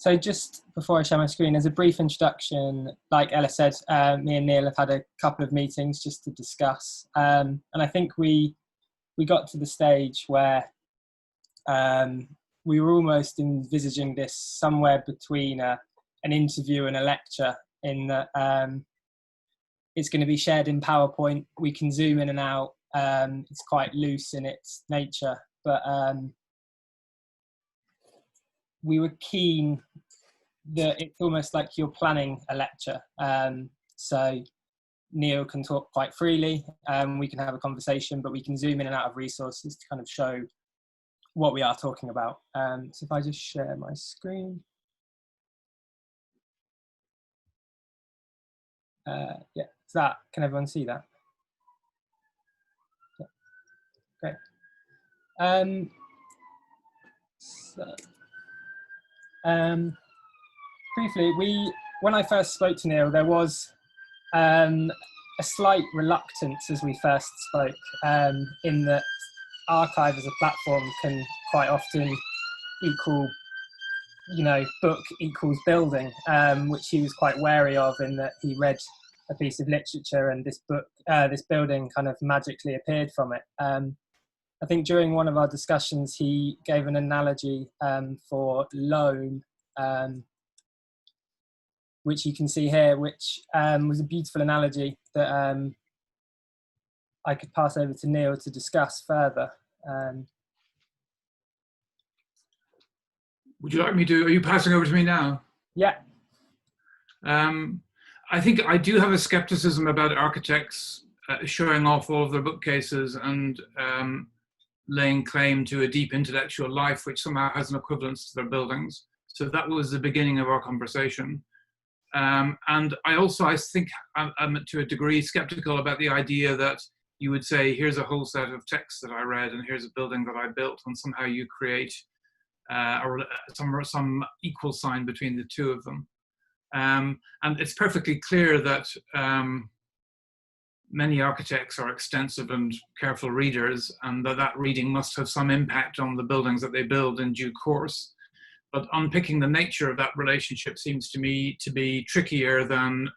So just before I share my screen, as a brief introduction, like Ella said, me and Neil have had a couple of meetings just to discuss. And I think we got to the stage where we were almost envisaging this somewhere between an interview and a lecture, in that it's going to be shared in PowerPoint. We can zoom in and out. It's quite loose in its nature, but we were keen that it's almost like you're planning a lecture. So Neil can talk quite freely, we can have a conversation, but we can zoom in and out of resources to kind of show what we are talking about. So if I just share my screen. Yeah, is that, can everyone see that? Yeah, great. Briefly, when I first spoke to Neil, there was a slight reluctance as we first spoke, in that Arch-ive as a platform can quite often equal, book equals building, which he was quite wary of, in that he read a piece of literature and this building kind of magically appeared from it. I think during one of our discussions, he gave an analogy for loam, which you can see here, which was a beautiful analogy that I could pass over to Neil to discuss further. Would you like me to, are you passing over to me now? Yeah. I think I do have a skepticism about architects showing off all of their bookcases and laying claim to a deep intellectual life which somehow has an equivalence to their buildings. So that was the beginning of our conversation. And I think I'm to a degree skeptical about the idea that you would say, here's a whole set of texts that I read and here's a building that I built, and somehow you create some equal sign between the two of them. And it's perfectly clear that many architects are extensive and careful readers, and that reading must have some impact on the buildings that they build in due course. But unpicking the nature of that relationship seems to me to be trickier than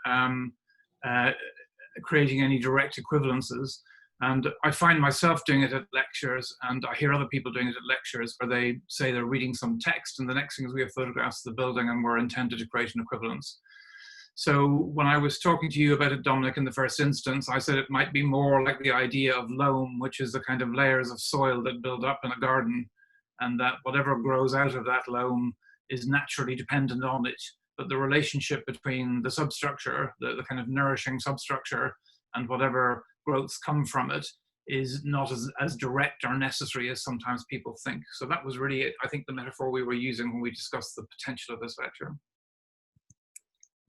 creating any direct equivalences. And I find myself doing it at lectures, and I hear other people doing it at lectures, where they say they're reading some text, and the next thing is we have photographs of the building and we're intended to create an equivalence. So when I was talking to you about it, Dominic, in the first instance, I said it might be more like the idea of loam, which is the kind of layers of soil that build up in a garden, and that whatever grows out of that loam is naturally dependent on it. But the relationship between the substructure, the kind of nourishing substructure, and whatever growths come from it is not as direct or necessary as sometimes people think. So that was really, I think, the metaphor we were using when we discussed the potential of this lecture.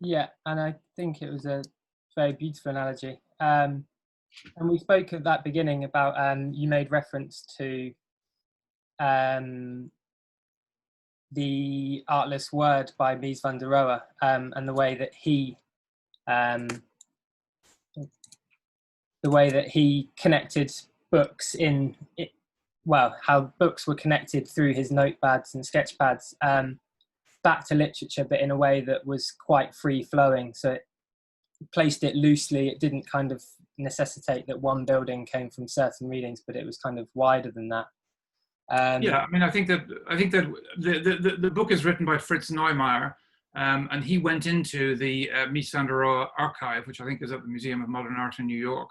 Yeah, and I think it was a very beautiful analogy. And we spoke at that beginning about, you made reference to the Artless Word by Mies van der Rohe, and the way that he connected books how books were connected through his notepads and sketchpads back to literature, but in a way that was quite free flowing. So it placed it loosely. It didn't kind of necessitate that one building came from certain readings, but it was kind of wider than that. Yeah, I mean, I think that the book is written by Fritz Neumeier, and he went into the Mies van der Rohe archive, which I think is at the Museum of Modern Art in New York.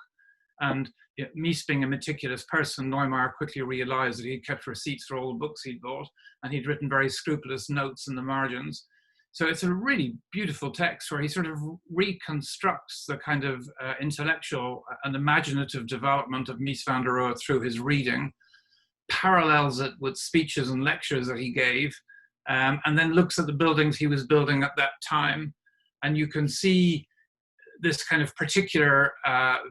And Mies, being a meticulous person, Neumeier quickly realized that he'd kept receipts for all the books he'd bought, and he'd written very scrupulous notes in the margins. So it's a really beautiful text where he sort of reconstructs the kind of intellectual and imaginative development of Mies van der Rohe through his reading, parallels it with speeches and lectures that he gave, and then looks at the buildings he was building at that time. And you can see this kind of particular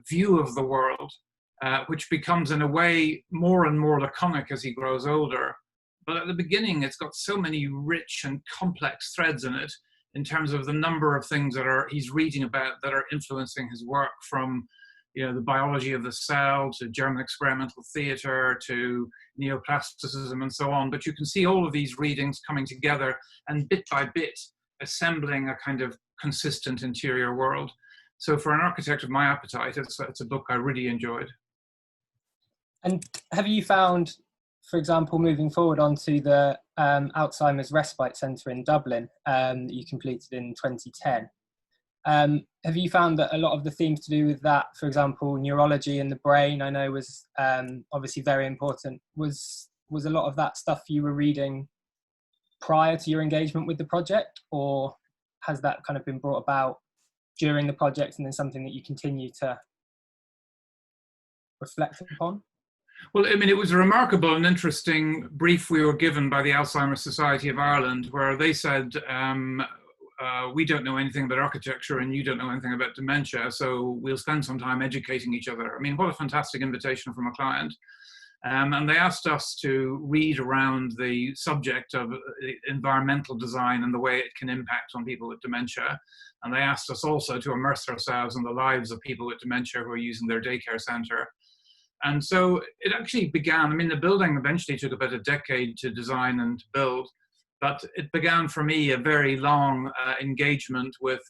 view of the world, which becomes in a way more and more laconic as he grows older. But at the beginning, it's got so many rich and complex threads in it, in terms of the number of things that he's reading about that are influencing his work, from the biology of the cell, to German experimental theatre, to neoplasticism and so on. But you can see all of these readings coming together and bit by bit assembling a kind of consistent interior world. So for an architect of my appetite, it's a book I really enjoyed. And have you found, for example, moving forward onto the Alzheimer's Respite Centre in Dublin that you completed in 2010, have you found that a lot of the themes to do with that, for example, neurology and the brain, I know was obviously very important, was a lot of that stuff you were reading prior to your engagement with the project, or has that kind of been brought about during the project and then something that you continue to reflect upon? Well, I mean, it was a remarkable and interesting brief we were given by the Alzheimer Society of Ireland, where they said, we don't know anything about architecture and you don't know anything about dementia, so we'll spend some time educating each other. I mean, what a fantastic invitation from a client. And they asked us to read around the subject of environmental design and the way it can impact on people with dementia. And they asked us also to immerse ourselves in the lives of people with dementia who are using their daycare centre. And so it actually began, I mean, the building eventually took about a decade to design and to build, but it began for me a very long engagement with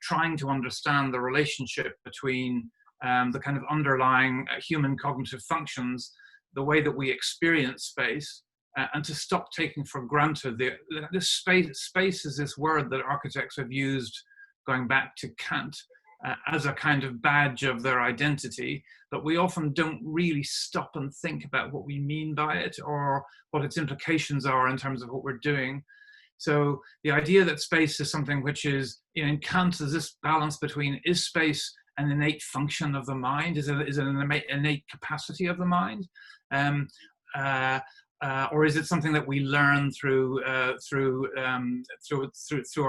trying to understand the relationship between the kind of underlying human cognitive functions, the way that we experience space, and to stop taking for granted this space. Space is this word that architects have used going back to Kant as a kind of badge of their identity, but we often don't really stop and think about what we mean by it or what its implications are in terms of what we're doing. So the idea that space is something which is, in Kant, is this balance between, is space an innate function of the mind? Is it an innate capacity of the mind? Or is it something that we learn through our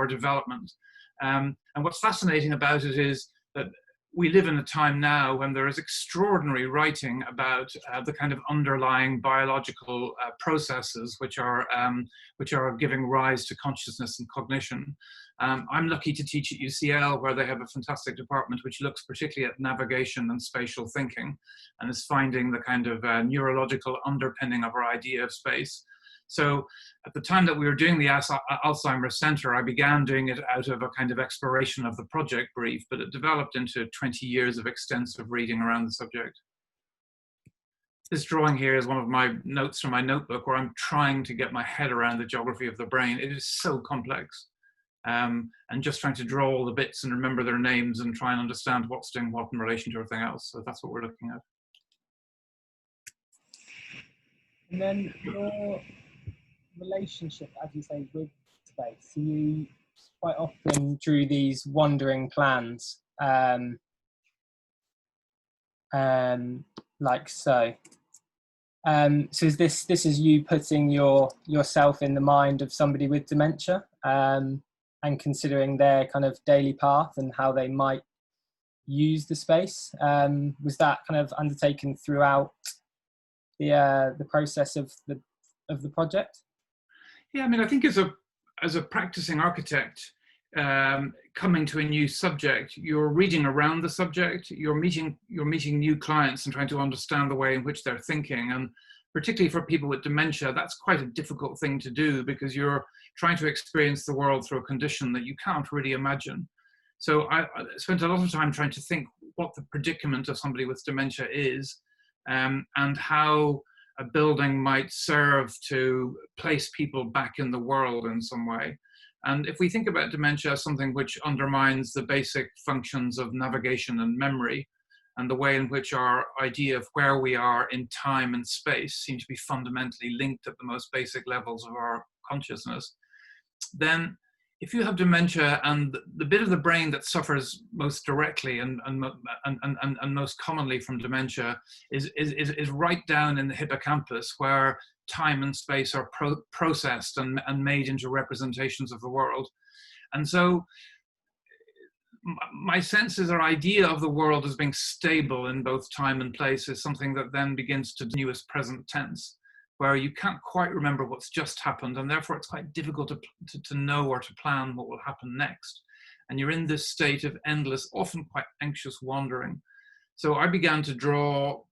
development? And what's fascinating about it is that we live in a time now when there is extraordinary writing about the kind of underlying biological processes which are giving rise to consciousness and cognition. I'm lucky to teach at UCL, where they have a fantastic department which looks particularly at navigation and spatial thinking, and is finding the kind of neurological underpinning of our idea of space. So at the time that we were doing the Alzheimer Centre, I began doing it out of a kind of exploration of the project brief, but it developed into 20 years of extensive reading around the subject. This drawing here is one of my notes from my notebook, where I'm trying to get my head around the geography of the brain. It is so complex. And just trying to draw all the bits and remember their names and try and understand what's doing what in relation to everything else. So that's what we're looking at. And then your relationship, as you say, with space. You quite often drew these wandering plans, like so. So is this is you putting yourself in the mind of somebody with dementia, and considering their kind of daily path and how they might use the space? Was that kind of undertaken throughout the process of the project? Yeah, I mean, I think as a practicing architect, coming to a new subject, you're reading around the subject, you're meeting new clients and trying to understand the way in which they're thinking. And particularly for people with dementia, that's quite a difficult thing to do, because you're trying to experience the world through a condition that you can't really imagine. So I spent a lot of time trying to think what the predicament of somebody with dementia is, and how a building might serve to place people back in the world in some way. And if we think about dementia as something which undermines the basic functions of navigation and memory, and the way in which our idea of where we are in time and space seem to be fundamentally linked at the most basic levels of our consciousness, then if you have dementia and the bit of the brain that suffers most directly and most commonly from dementia is right down in the hippocampus, where time and space are processed and made into representations of the world. And so my sense is our idea of the world as being stable in both time and place is something that then begins to do as present tense, where you can't quite remember what's just happened, and therefore it's quite difficult to know or to plan what will happen next. And you're in this state of endless, often quite anxious wandering. So I began to draw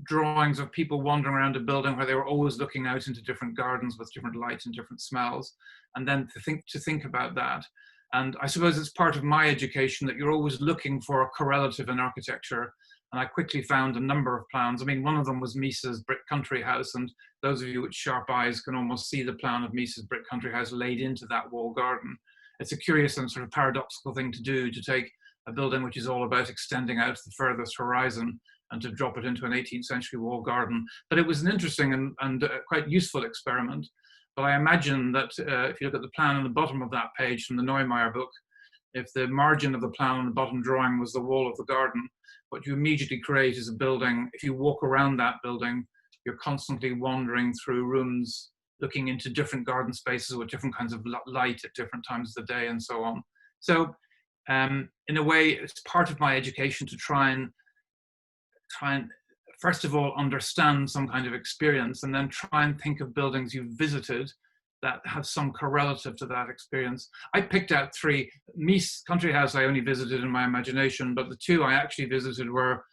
drawings of people wandering around a building where they were always looking out into different gardens with different lights and different smells, and then to think about that. And I suppose it's part of my education that you're always looking for a correlative in architecture. And I quickly found a number of plans. I mean, one of them was Misa's brick country house, and those of you with sharp eyes can almost see the plan of Misa's brick country house laid into that wall garden. It's a curious and sort of paradoxical thing to do, to take a building which is all about extending out to the furthest horizon and to drop it into an 18th century wall garden. But it was an interesting and quite useful experiment. But I imagine that if you look at the plan on the bottom of that page from the Neumeier book, if the margin of the plan on the bottom drawing was the wall of the garden, what you immediately create is a building. If you walk around that building, you're constantly wandering through rooms, looking into different garden spaces with different kinds of light at different times of the day and so on. So in a way, it's part of my education to try and first of all understand some kind of experience, and then try and think of buildings you've visited that have some correlative to that experience. I picked out three. Mies country house I only visited in my imagination, but the two I actually visited were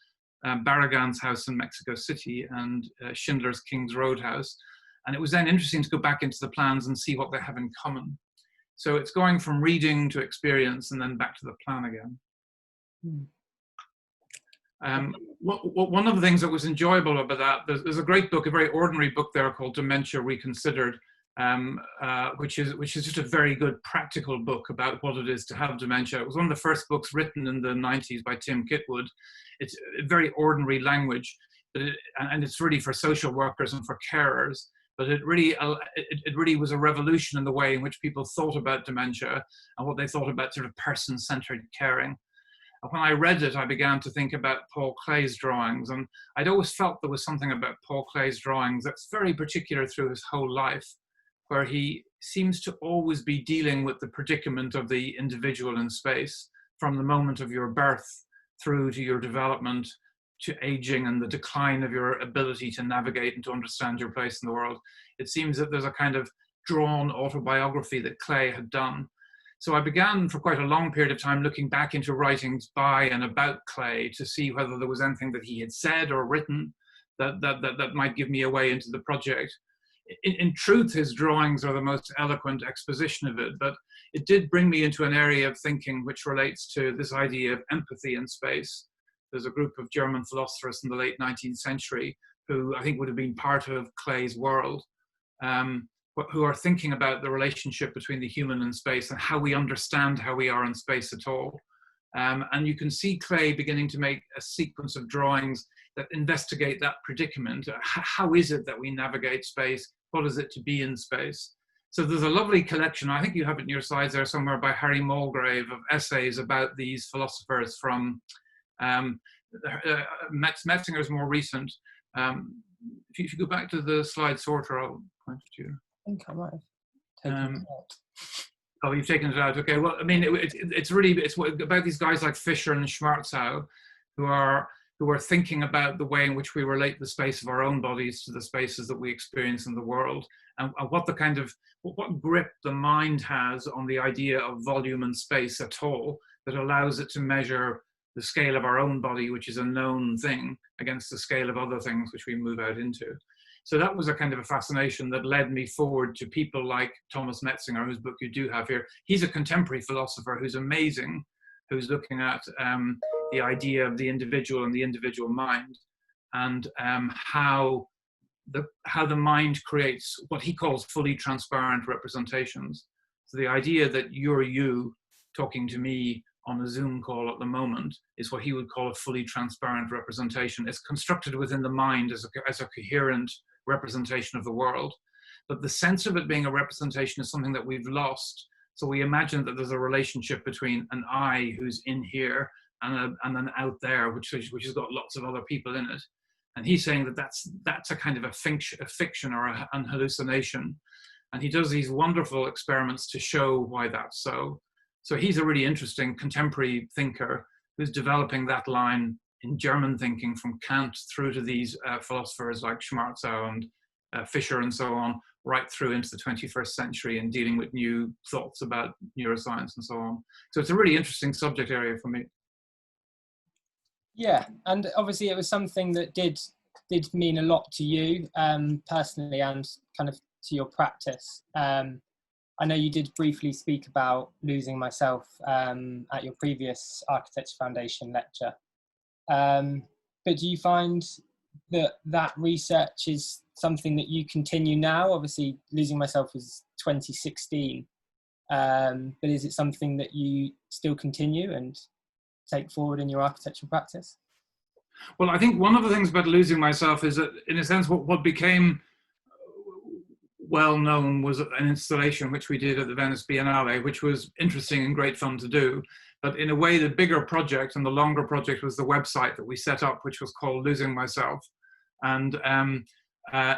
Barragan's house in Mexico City and Schindler's King's Road house. And it was then interesting to go back into the plans and see what they have in common. So it's going from reading to experience and then back to the plan again. One of the things that was enjoyable about that, there's a great book, a very ordinary book there called Dementia Reconsidered, which is just a very good practical book about what it is to have dementia. It was one of the first books written in the 90s by Tim Kitwood. It's a very ordinary language, but and it's really for social workers and for carers. But it really was a revolution in the way in which people thought about dementia and what they thought about sort of person-centered caring. And when I read it, I began to think about Paul Klee's drawings, and I'd always felt there was something about Paul Klee's drawings that's very particular through his whole life, where he seems to always be dealing with the predicament of the individual in space, from the moment of your birth through to your development, to aging and the decline of your ability to navigate and to understand your place in the world. It seems that there's a kind of drawn autobiography that Klee had done. So I began for quite a long period of time looking back into writings by and about Klee to see whether there was anything that he had said or written that might give me a way into the project. In truth, his drawings are the most eloquent exposition of it, but it did bring me into an area of thinking which relates to this idea of empathy in space. There's a group of German philosophers in the late 19th century who I think would have been part of Klee's world, who are thinking about the relationship between the human and space and how we understand how we are in space at all. And you can see Klee beginning to make a sequence of drawings that investigate that predicament. How is it that we navigate space? What is it to be in space? So there's a lovely collection, I think you have it in your slides there somewhere, by Harry Mulgrave, of essays about these philosophers from Metzinger's more recent. If you go back to the slide sorter, I'll point it to you. I think I might have taken it out. Oh, you've taken it out. Okay. Well, I mean, it's about these guys like Fischer and Schwarzau, who are thinking about the way in which we relate the space of our own bodies to the spaces that we experience in the world, and what the kind of what grip the mind has on the idea of volume and space at all, that allows it to measure the scale of our own body, which is a known thing, against the scale of other things which we move out into. So that was a kind of a fascination that led me forward to people like Thomas Metzinger, whose book you do have here. He's a contemporary philosopher who's amazing, who's looking at the idea of the individual and the individual mind, and how the mind creates what he calls fully transparent representations. So the idea that you're you talking to me on a Zoom call at the moment is what he would call a fully transparent representation. It's constructed within the mind as a coherent representation of the world. But the sense of it being a representation is something that we've lost. So we imagine that there's a relationship between an I who's in here and an out there, which has got lots of other people in it. And he's saying that that's a kind of a fiction or an hallucination. And he does these wonderful experiments to show why that's so. So he's a really interesting contemporary thinker who's developing that line in German thinking from Kant through to these philosophers like Schwarzau and Fischer and so on, right through into the 21st century, and dealing with new thoughts about neuroscience and so on. So it's a really interesting subject area for me. Yeah, and obviously it was something that did mean a lot to you personally, and kind of to your practice. I know you did briefly speak about losing myself at your previous Architecture Foundation lecture. But do you find that research is something that you continue now? Obviously, losing myself was 2016, but is it something that you still continue and take forward in your architectural practice? Well, I think one of the things about losing myself is that, in a sense, what became well known was an installation which we did at the Venice Biennale, which was interesting and great fun to do. But in a way, the bigger project and the longer project was the website that we set up, which was called Losing Myself. And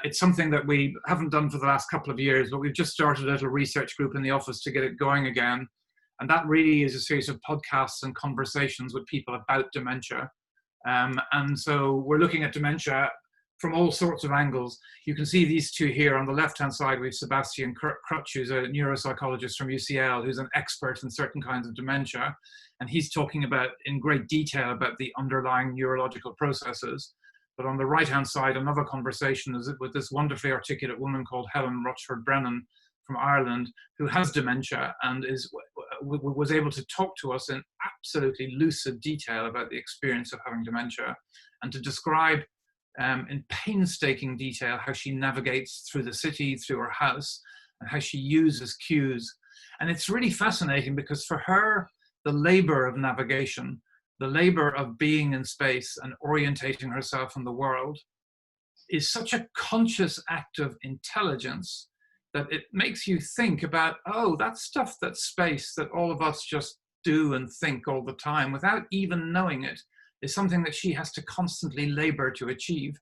it's something that we haven't done for the last couple of years, but we've just started a little research group in the office to get it going again. And that really is a series of podcasts and conversations with people about dementia. And so we're looking at dementia from all sorts of angles. You can see these two here. On the left-hand side, we have Sebastian Crutch, who's a neuropsychologist from UCL, who's an expert in certain kinds of dementia. And he's talking about, in great detail, about the underlying neurological processes. But on the right-hand side, another conversation is with this wonderfully articulate woman called Helen Rochford Brennan from Ireland, who has dementia and was able to talk to us in absolutely lucid detail about the experience of having dementia, and to describe in painstaking detail how she navigates through the city, through her house, and how she uses cues. And it's really fascinating because for her, the labor of navigation, the labor of being in space and orientating herself in the world, is such a conscious act of intelligence that it makes you think about, oh, that stuff, that space that all of us just do and think all the time without even knowing it, is something that she has to constantly labor to achieve.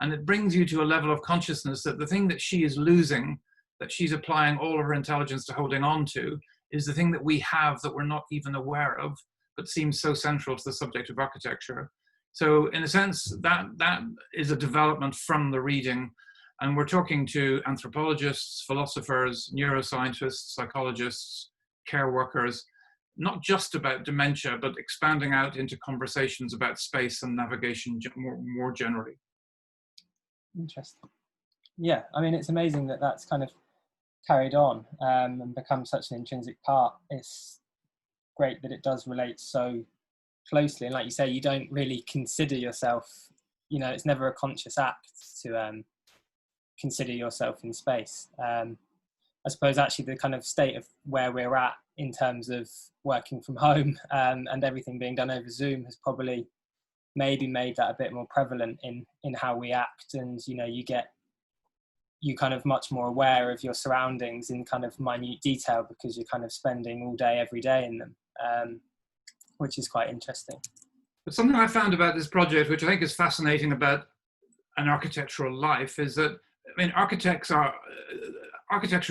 And it brings you to a level of consciousness that the thing that she is losing, that she's applying all of her intelligence to holding on to, is the thing that we have that we're not even aware of, but seems so central to the subject of architecture. So in a sense, that is a development from the reading. And we're talking to anthropologists, philosophers, neuroscientists, psychologists, care workers, not just about dementia, but expanding out into conversations about space and navigation more generally. Interesting. Yeah, I mean, it's amazing that that's kind of carried on and become such an intrinsic part. It's great that it does relate so closely. And like you say, you don't really consider yourself, you know, it's never a conscious act to consider yourself in space. I suppose actually the kind of state of where we're at in terms of working from home and everything being done over Zoom has probably maybe made that a bit more prevalent in how we act. And, you know, you kind of much more aware of your surroundings in kind of minute detail because you're kind of spending all day, every day in them, which is quite interesting. But something I found about this project, which I think is fascinating about an architectural life, is that, I mean, architecture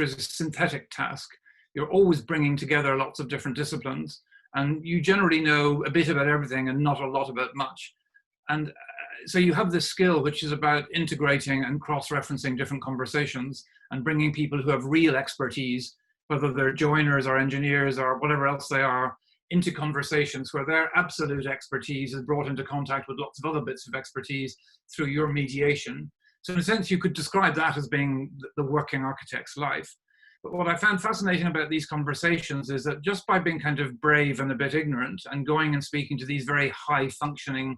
is a synthetic task. You're always bringing together lots of different disciplines, and you generally know a bit about everything and not a lot about much. And so you have this skill, which is about integrating and cross-referencing different conversations and bringing people who have real expertise, whether they're joiners or engineers or whatever else they are, into conversations where their absolute expertise is brought into contact with lots of other bits of expertise through your mediation. So in a sense, you could describe that as being the working architect's life. But what I found fascinating about these conversations is that just by being kind of brave and a bit ignorant and going and speaking to these very high-functioning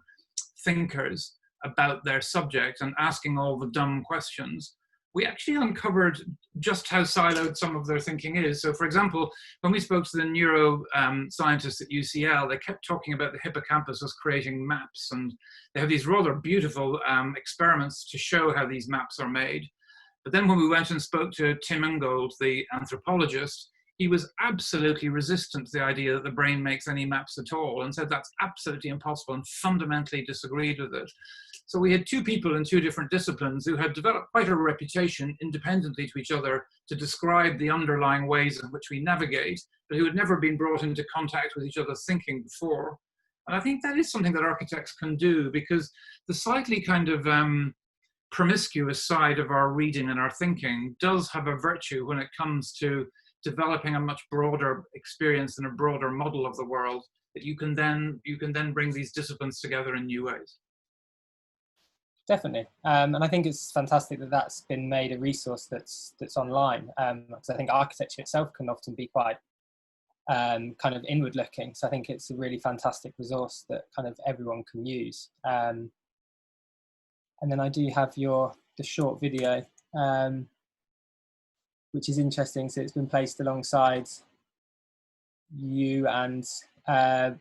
thinkers about their subject and asking all the dumb questions, we actually uncovered just how siloed some of their thinking is. So for example, when we spoke to the neuroscientists at UCL, they kept talking about the hippocampus as creating maps, and they have these rather beautiful experiments to show how these maps are made. But then when we went and spoke to Tim Ingold, the anthropologist, he was absolutely resistant to the idea that the brain makes any maps at all, and said that's absolutely impossible and fundamentally disagreed with it. So we had two people in two different disciplines who had developed quite a reputation independently to each other to describe the underlying ways in which we navigate, but who had never been brought into contact with each other's thinking before. And I think that is something that architects can do, because the slightly kind of promiscuous side of our reading and our thinking does have a virtue when it comes to developing a much broader experience and a broader model of the world, that you can then bring these disciplines together in new ways. Definitely, and I think it's fantastic that that's been made a resource that's online, because I think architecture itself can often be quite kind of inward looking. So I think it's a really fantastic resource that kind of everyone can use. And then I do have the short video, which is interesting. So it's been placed alongside you and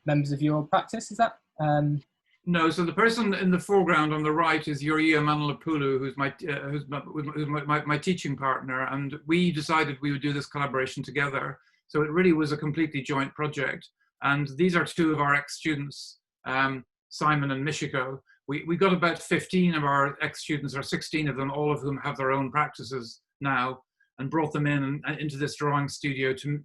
members of your practice, is that? No, so the person in the foreground on the right is Yoria Manalapulu, who's my teaching partner, and we decided we would do this collaboration together. So it really was a completely joint project. And these are two of our ex-students, Simon and Michiko. We got about 15 of our ex-students, or 16 of them, all of whom have their own practices now, and brought them into this drawing studio to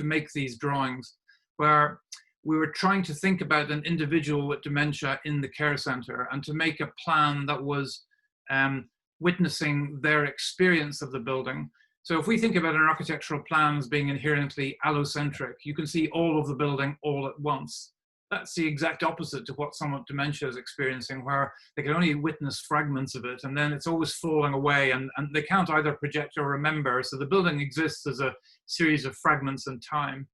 make these drawings, where we were trying to think about an individual with dementia in the care center and to make a plan that was witnessing their experience of the building. So if we think about an architectural plan as being inherently allocentric, you can see all of the building all at once. That's the exact opposite to what someone with dementia is experiencing, where they can only witness fragments of it, and then it's always falling away, and they can't either project or remember. So the building exists as a series of fragments in time.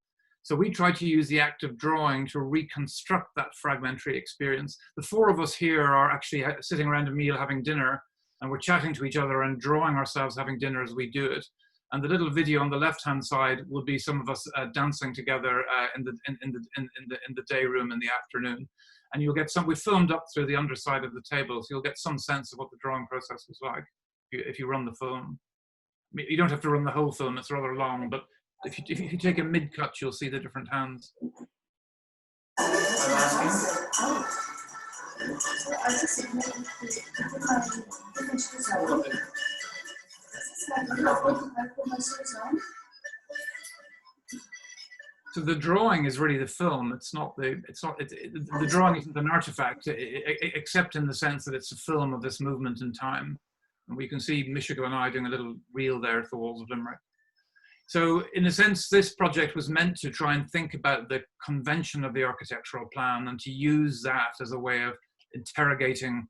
So we try to use the act of drawing to reconstruct that fragmentary experience. The four of us here are actually sitting around a meal having dinner, and we're chatting to each other and drawing ourselves having dinner as we do it. And the little video on the left-hand side will be some of us dancing together in the day room in the afternoon. And you'll get we filmed up through the underside of the table, so you'll get some sense of what the drawing process was like if you run the film. I mean, you don't have to run the whole film, it's rather long, but if you take a mid-cut, you'll see the different hands. So the drawing is really the film. The drawing isn't an artifact, except in the sense that it's a film of this movement in time. And we can see Michiko and I doing a little reel there at the walls of Limerick. So in a sense, this project was meant to try and think about the convention of the architectural plan and to use that as a way of interrogating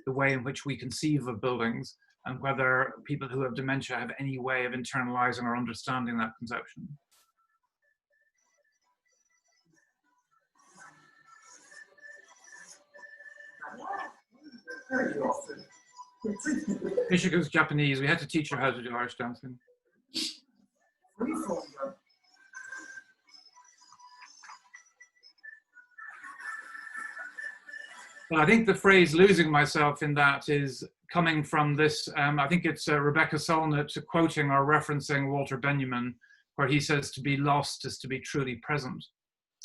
the way in which we conceive of buildings and whether people who have dementia have any way of internalizing or understanding that conception. Michiko's Japanese. We had to teach her how to do Irish dancing. Well, I think the phrase "losing myself" in that is coming from this. I think it's Rebecca Solnit quoting or referencing Walter Benjamin, where he says, "To be lost is to be truly present."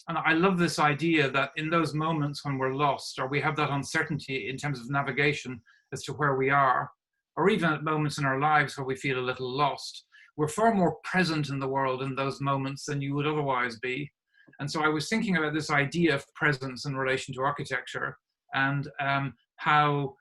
And I love this idea that in those moments when we're lost, or we have that uncertainty in terms of navigation as to where we are, or even at moments in our lives where we feel a little lost, we're far more present in the world in those moments than you would otherwise be. And so I was thinking about this idea of presence in relation to architecture, and how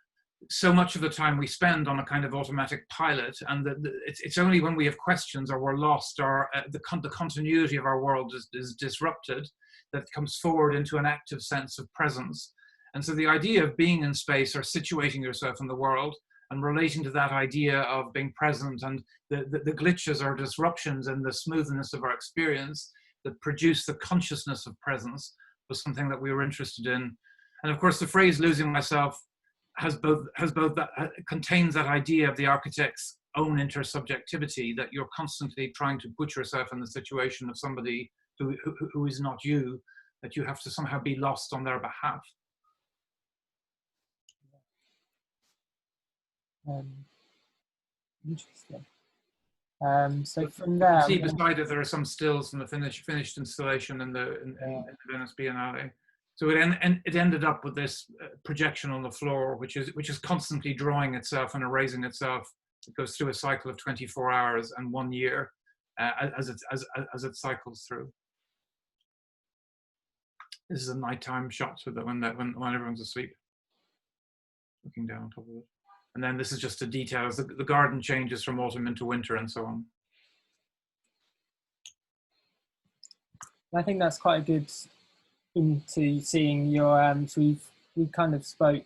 so much of the time we spend on a kind of automatic pilot, and it's only when we have questions or we're lost or the continuity of our world is disrupted that comes forward into an active sense of presence. And so the idea of being in space or situating yourself in the world and relating to that idea of being present and the glitches or disruptions in the smoothness of our experience that produce the consciousness of presence was something that we were interested in. And of course, the phrase "losing myself" contains that idea of the architect's own intersubjectivity, that you're constantly trying to put yourself in the situation of somebody who is not you, that you have to somehow be lost on their behalf. Interesting. So from there, see beside it, there are some stills from the finished installation in the Venice Biennale. So it ended up with this projection on the floor, which is constantly drawing itself and erasing itself. It goes through a cycle of 24 hours and 1 year as it cycles through. This is a nighttime shot with when everyone's asleep, looking down on top of it. And then this is just the details. The garden changes from autumn into winter and so on. I think that's quite a good into seeing your. So we kind of spoke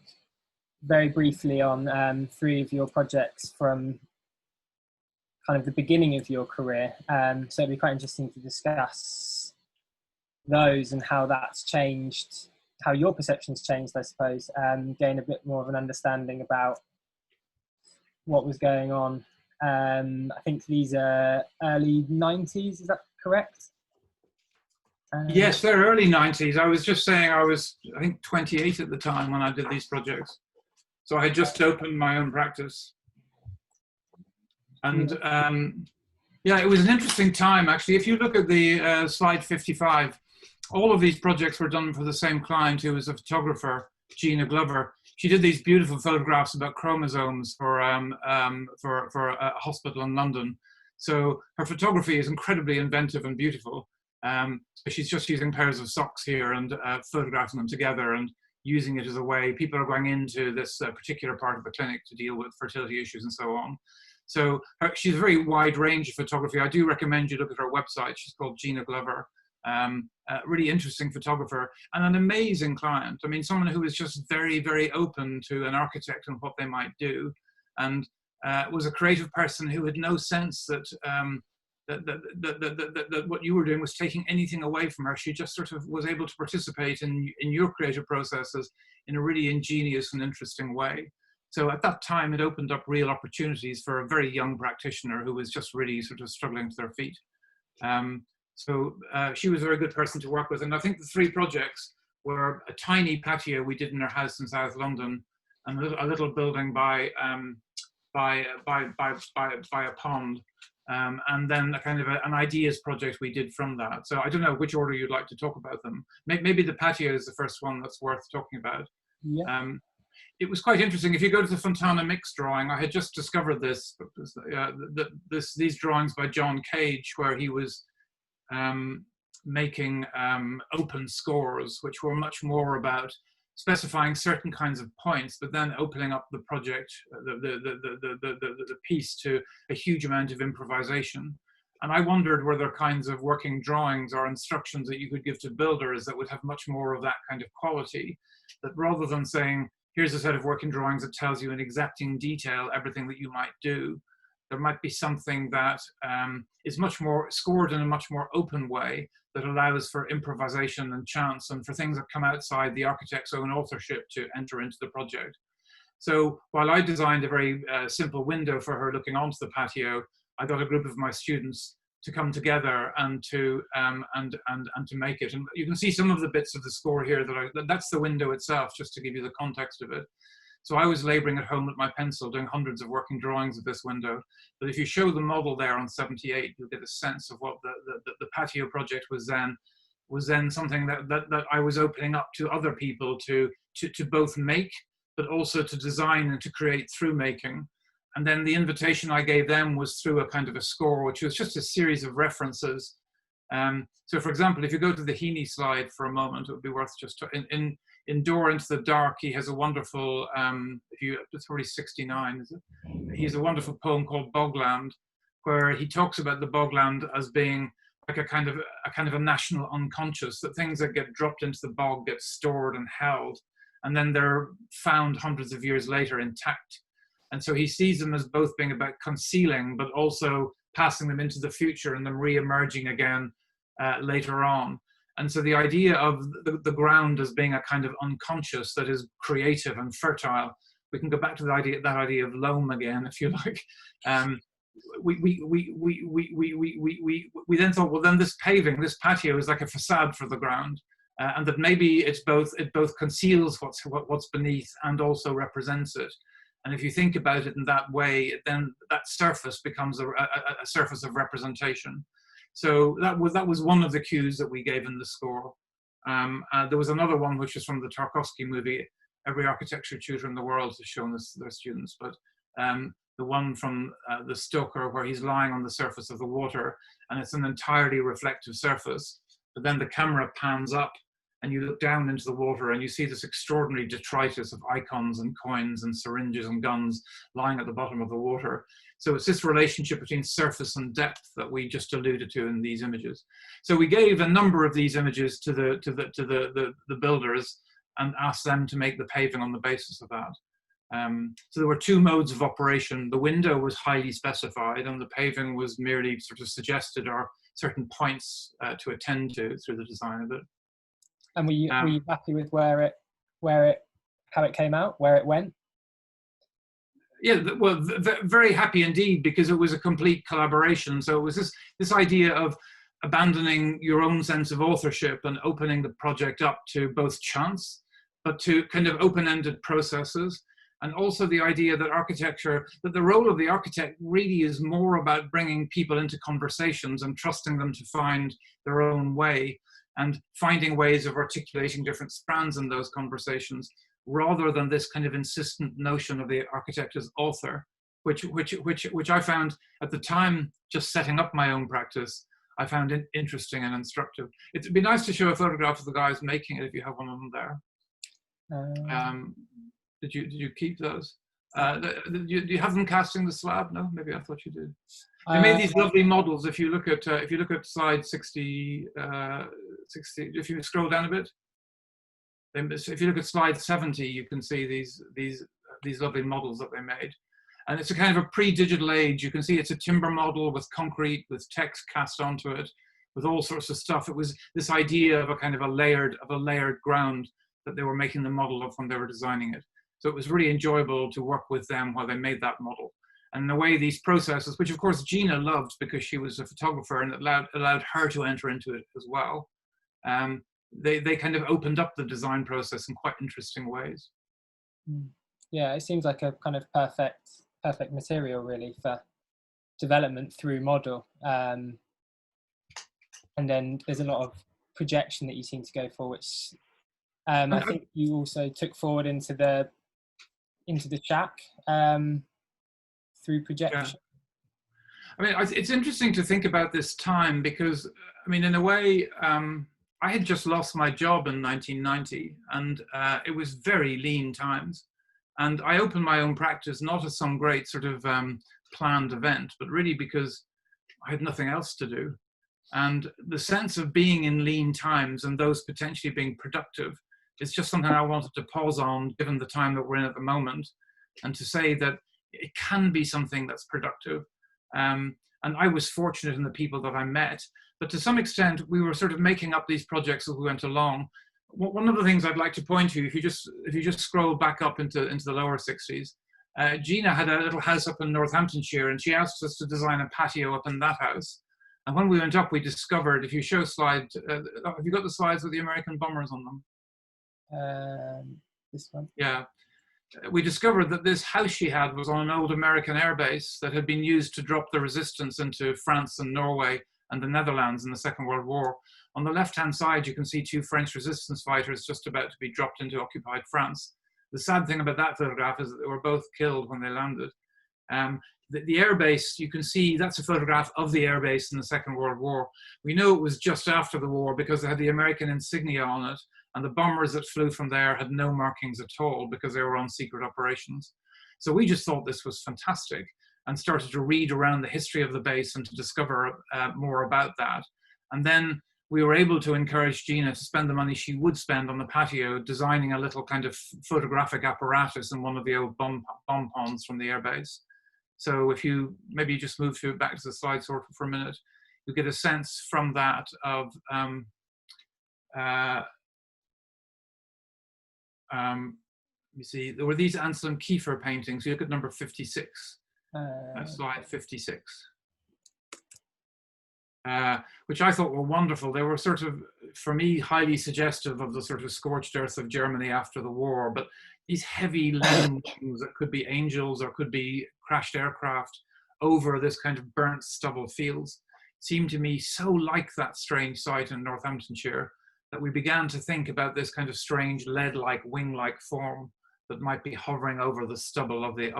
very briefly on 3 of your projects from kind of the beginning of your career. So it'd be quite interesting to discuss those and how that's changed, how your perception's changed, I suppose, gain a bit more of an understanding about what was going on. I think these are early 90s, is that correct? Yes, they're early 90s. I was just saying I think, 28 at the time when I did these projects. So I had just opened my own practice. And yeah, it was an interesting time, actually. If you look at the slide 55, all of these projects were done for the same client who was a photographer, Gina Glover. She did these beautiful photographs about chromosomes for a hospital in London. So her photography is incredibly inventive and beautiful. So she's just using pairs of socks here and photographing them together and using it as a way. People are going into this particular part of the clinic to deal with fertility issues and so on. So she's a very wide range of photography. I do recommend you look at her website. She's called Gina Glover. Really interesting photographer and an amazing client. I mean, someone who was just very, very open to an architect and what they might do, and was a creative person who had no sense that that what you were doing was taking anything away from her. She just sort of was able to participate in your creative processes in a really ingenious and interesting way. So at that time, it opened up real opportunities for a very young practitioner who was just really sort of struggling to their feet. So she was a very good person to work with. And I think the 3 projects were a tiny patio we did in her house in South London, and a little building by a pond, and then a kind of an ideas project we did from that. So I don't know which order you'd like to talk about them. Maybe the patio is the first one that's worth talking about. Yeah. It was quite interesting. If you go to the Fontana Mix drawing, I had just discovered this, these drawings by John Cage, where he was making open scores, which were much more about specifying certain kinds of points, but then opening up the project, the piece to a huge amount of improvisation. And I wondered, were there kinds of working drawings or instructions that you could give to builders that would have much more of that kind of quality, that rather than saying, here's a set of working drawings that tells you in exacting detail everything that you might do, there might be something that is much more scored in a much more open way that allows for improvisation and chance and for things that come outside the architect's own authorship to enter into the project. So while I designed a very simple window for her looking onto the patio, I got a group of my students to come together and to make it. And you can see some of the bits of the score here that's the window itself, just to give you the context of it. So I was laboring at home with my pencil, doing hundreds of working drawings of this window. But if you show the model there on 78, you'll get a sense of what the patio project was then something that I was opening up to other people to both make, but also to design and to create through making. And then the invitation I gave them was through a kind of a score, which was just a series of references. So for example, if you go to the Heaney slide for a moment, it would be worth just, in Door into the Dark, he has a wonderful, it's already 69, is it? He has a wonderful poem called Bogland, where he talks about the bogland as being like a kind of a national unconscious, that things that get dropped into the bog get stored and held, and then they're found hundreds of years later intact. And so he sees them as both being about concealing, but also passing them into the future and them re-emerging again later on. And so the idea of the ground as being a kind of unconscious that is creative and fertile, we can go back to that idea of loam again, if you like. We then thought, well, then this patio is like a facade for the ground, and that maybe it both conceals what's beneath and also represents it. And if you think about it in that way, then that surface becomes a surface of representation. So that was one of the cues that we gave in the score. There was another one which is from the Tarkovsky movie. Every architecture tutor in the world has shown this to their students, but the one from The Stoker, where he's lying on the surface of the water, and it's an entirely reflective surface. But then the camera pans up, and you look down into the water, and you see this extraordinary detritus of icons and coins and syringes and guns lying at the bottom of the water. So it's this relationship between surface and depth that we just alluded to in these images. So we gave a number of these images to the builders and asked them to make the paving on the basis of that. So there were two modes of operation. The window was highly specified, and the paving was merely sort of suggested or certain points to attend to through the design of it. And were you happy with how it came out, where it went? Yeah, well, very happy indeed, because it was a complete collaboration. So it was this idea of abandoning your own sense of authorship and opening the project up to both chance, but to kind of open-ended processes. And also the idea that that the role of the architect really is more about bringing people into conversations and trusting them to find their own way and finding ways of articulating different strands in those conversations, rather than this kind of insistent notion of the architect as author, which I found at the time, just setting up my own practice, I found it interesting and instructive. It'd be nice to show a photograph of the guys making it if you have one of them there. Did you keep those? Do you have them casting the slab? No, maybe I thought you did. They made these lovely models. If you look at slide 60, if you scroll down a bit, if you look at slide 70, you can see these lovely models that they made. And it's a kind of a pre-digital age. You can see it's a timber model with concrete, with text cast onto it, with all sorts of stuff. It was this idea of a kind of a layered ground that they were making the model of when they were designing it. So it was really enjoyable to work with them while they made that model. And the way these processes, which of course Gina loved because she was a photographer and it allowed her to enter into it as well, they kind of opened up the design process in quite interesting ways. Yeah, it seems like a kind of perfect material really for development through model. And then there's a lot of projection that you seem to go for, which I think you also took forward into the shack through projection. Yeah. I mean, it's interesting to think about this time because, I mean, in a way, I had just lost my job in 1990 and it was very lean times. And I opened my own practice, not as some great sort of planned event, but really because I had nothing else to do. And the sense of being in lean times and those potentially being productive is just something I wanted to pause on, given the time that we're in at the moment, and to say that it can be something that's productive. And I was fortunate in the people that I met, but to some extent, we were sort of making up these projects as we went along. One of the things I'd like to point to, if you just scroll back up into the lower 60s, Gina had a little house up in Northamptonshire, and she asked us to design a patio up in that house. And when we went up, we discovered, if you show slide, have you got the slides with the American bombers on them? This one? Yeah. We discovered that this house she had was on an old American airbase that had been used to drop the resistance into France and Norway and the Netherlands in the Second World War. On the left-hand side, you can see two French resistance fighters just about to be dropped into occupied France. The sad thing about that photograph is that they were both killed when they landed. The airbase, you can see that's a photograph of the airbase in the Second World War. We know it was just after the war because they had the American insignia on it, and the bombers that flew from there had no markings at all because they were on secret operations. So we just thought this was fantastic and started to read around the history of the base and to discover more about that. And then we were able to encourage Gina to spend the money she would spend on the patio, designing a little kind of photographic apparatus in one of the old bomb ponds from the airbase. So if you maybe just move back to the slide sort of for a minute, you get a sense from that of let me see, there were these Anselm Kiefer paintings. You look at number 56, slide 56, which I thought were wonderful. They were sort of, for me, highly suggestive of the sort of scorched earth of Germany after the war, but these heavy leaden wings that could be angels or could be crashed aircraft over this kind of burnt stubble fields seemed to me so like that strange site in Northamptonshire that we began to think about this kind of strange lead-like, wing-like form that might be hovering over the stubble of the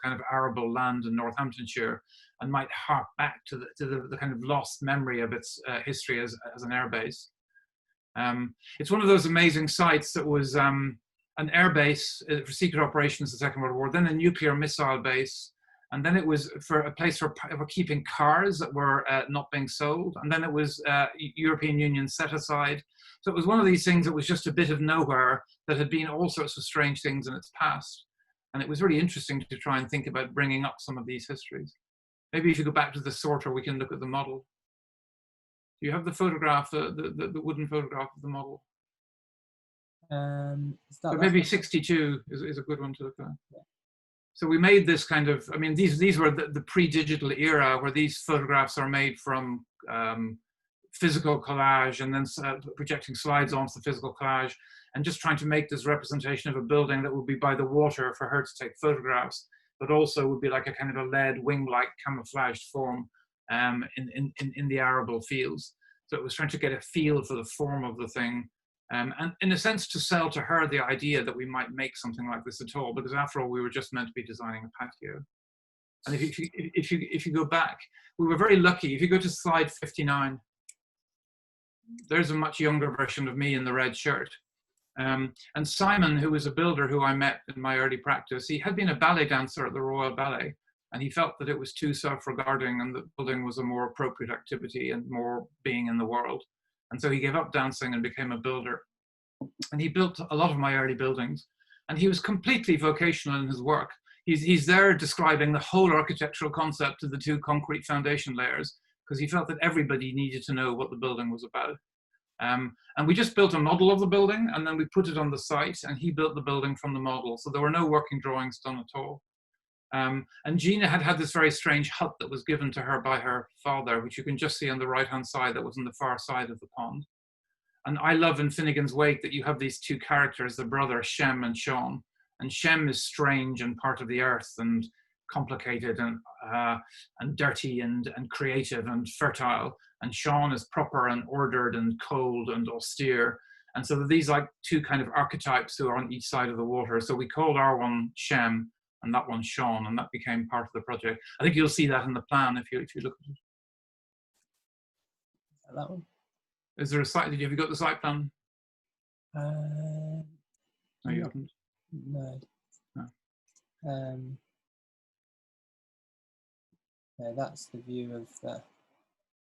kind of arable land in Northamptonshire and might hark back to the kind of lost memory of its history as an airbase. It's one of those amazing sites that was an airbase for secret operations in the Second World War, then a nuclear missile base, And then it was for a place for keeping cars that were not being sold. And then it was European Union set aside. So it was one of these things that was just a bit of nowhere that had been all sorts of strange things in its past. And it was really interesting to try and think about bringing up some of these histories. Maybe if you go back to the sorter, we can look at the model. Do you have the photograph, the wooden photograph of the model? So maybe 62 is a good one to look at. Yeah. So we made this kind of, I mean, these were the pre-digital era where these photographs are made from physical collage and then projecting slides onto the physical collage and just trying to make this representation of a building that would be by the water for her to take photographs, but also would be like a kind of a lead wing-like camouflaged form in the arable fields. So it was trying to get a feel for the form of the thing. And in a sense to sell to her the idea that we might make something like this at all, because after all, we were just meant to be designing a patio. And if you go back, we were very lucky. If you go to slide 59, there's a much younger version of me in the red shirt. And Simon, who was a builder who I met in my early practice, he had been a ballet dancer at the Royal Ballet, and he felt that it was too self-regarding and that building was a more appropriate activity and more being in the world. And so he gave up dancing and became a builder. And he built a lot of my early buildings. And he was completely vocational in his work. He's there describing the whole architectural concept of the two concrete foundation layers, because he felt that everybody needed to know what the building was about. And we just built a model of the building, and then we put it on the site, and he built the building from the model. So there were no working drawings done at all. And Gina had this very strange hut that was given to her by her father, which you can just see on the right-hand side, that was on the far side of the pond. And I love in Finnegan's Wake that you have these two characters, the brother Shem and Sean. And Shem is strange and part of the earth and complicated and dirty and creative and fertile. And Sean is proper and ordered and cold and austere. And so these like two kind of archetypes who are on each side of the water. So we called our one Shem and that one Sean, and that became part of the project. I think you'll see that in the plan if you look at it. That one? Is there a site? Have you got the site plan? No, you haven't. No. No. No, that's the view of the.